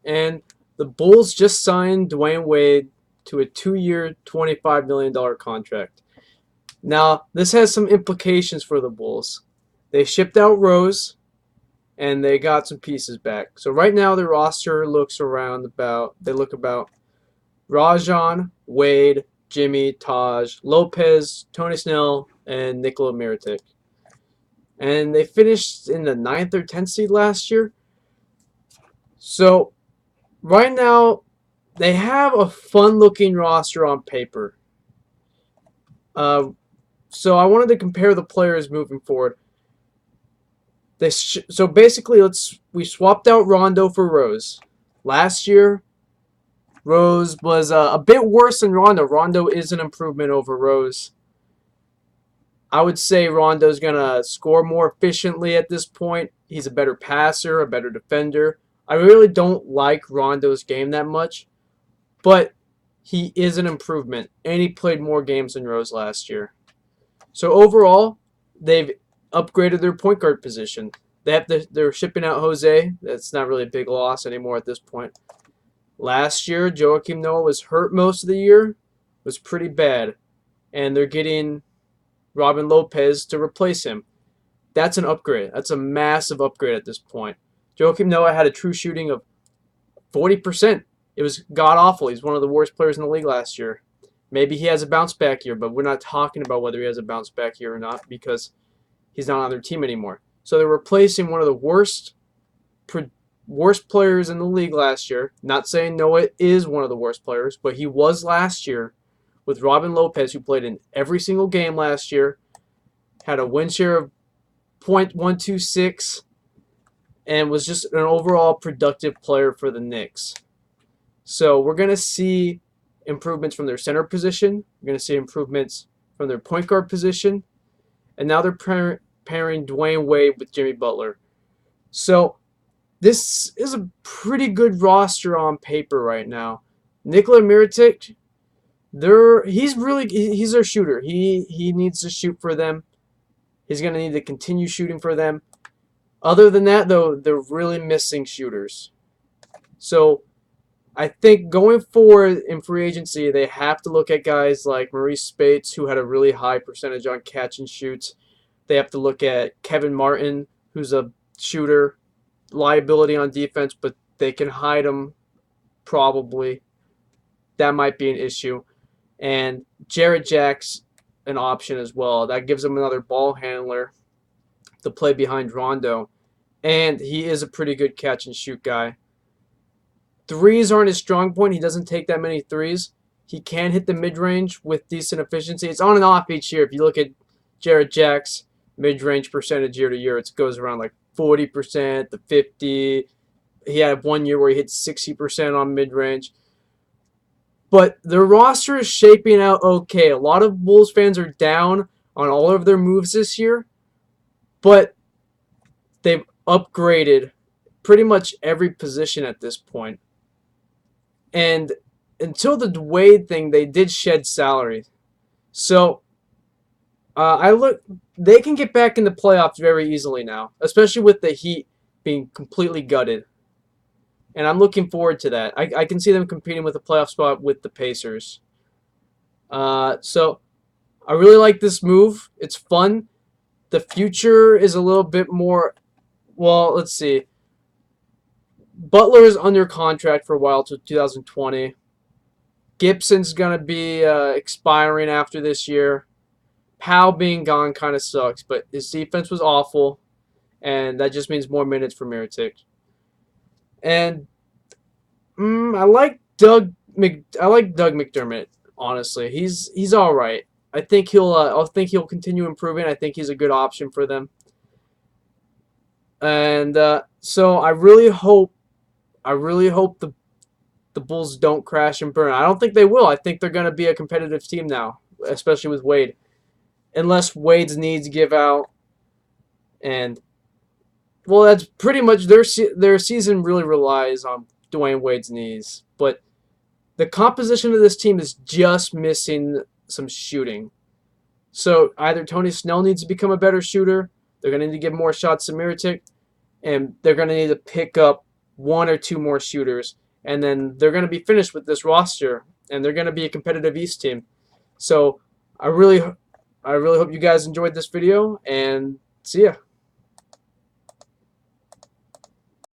And the Bulls just signed Dwayne Wade to a 2-year, $25 million contract. Now, this has some implications for the Bulls. They shipped out Rose, and they got some pieces back. So right now, their roster looks around about, they look about Rajon, Wade, Jimmy, Taj, Lopez, Tony Snell, and Nikola Mirotic. And they finished in the 9th or 10th seed last year. So right now, they have a fun-looking roster on paper. So I wanted to compare the players moving forward. So basically, we swapped out Rondo for Rose. Last year, Rose was a bit worse than Rondo. Rondo is an improvement over Rose. I would say Rondo's going to score more efficiently at this point. He's a better passer, a better defender. I really don't like Rondo's game that much, but he is an improvement, and he played more games than Rose last year. So overall, they've upgraded their point guard position. They're shipping out Jose. That's not really a big loss anymore at this point. Last year, Joakim Noah was hurt most of the year, was pretty bad, and they're getting Robin Lopez to replace him. That's an upgrade. That's a massive upgrade at this point. Joakim Noah had a true shooting of 40%. It was god-awful. He's one of the worst players in the league last year. Maybe he has a bounce-back year, but we're not talking about whether he has a bounce-back year or not because he's not on their team anymore. So they're replacing one of the worst players in the league last year. Not saying Noah is one of the worst players, but he was last year with Robin Lopez, who played in every single game last year, had a win share of .126, and was just an overall productive player for the Knicks. So we're going to see improvements from their center position. We're going to see improvements from their point guard position. And now they're pairing Dwayne Wade with Jimmy Butler. So this is a pretty good roster on paper right now. Nikola Mirotic, he's their shooter. He needs to shoot for them. He's going to need to continue shooting for them. Other than that, though, they're really missing shooters. So I think going forward in free agency, they have to look at guys like Maurice Spates, who had a really high percentage on catch and shoots. They have to look at Kevin Martin, who's a shooter, liability on defense, but they can hide him probably. That might be an issue. And Jarrett Jack's an option as well. That gives them another ball handler to play behind Rondo. And he is a pretty good catch and shoot guy. Threes aren't his strong point. He doesn't take that many threes. He can hit the mid-range with decent efficiency. It's on and off each year. If you look at Jarrett Jack's mid-range percentage year to year, it goes around like 40% to 50%. He had 1 year where he hit 60% on mid-range. But their roster is shaping out okay. A lot of Bulls fans are down on all of their moves this year, but they've upgraded pretty much every position at this point. And until the Dwade thing, they did shed salary. So they can get back in the playoffs very easily now, especially with the Heat being completely gutted. And I'm looking forward to that. I can see them competing with a playoff spot with the Pacers. So I really like this move. It's fun. The future is a little bit more, well, let's see. Butler is under contract for a while till 2020. Gibson's going to be expiring after this year. Powell being gone kind of sucks, but his defense was awful, and that just means more minutes for Mirotic. And I like Doug McDermott. Honestly, he's all right. I think he'll continue improving. I think he's a good option for them. And so I really hope the Bulls don't crash and burn. I don't think they will. I think they're going to be a competitive team now, especially with Wade. Unless Wade's needs give out. And, well, that's pretty much their season really relies on Dwayne Wade's knees. But the composition of this team is just missing some shooting. So either Tony Snell needs to become a better shooter, they're going to need to give more shots to Mirotic, and they're going to need to pick up one or two more shooters, and then they're going to be finished with this roster, and they're going to be a competitive East team. So I really hope you guys enjoyed this video, and see ya.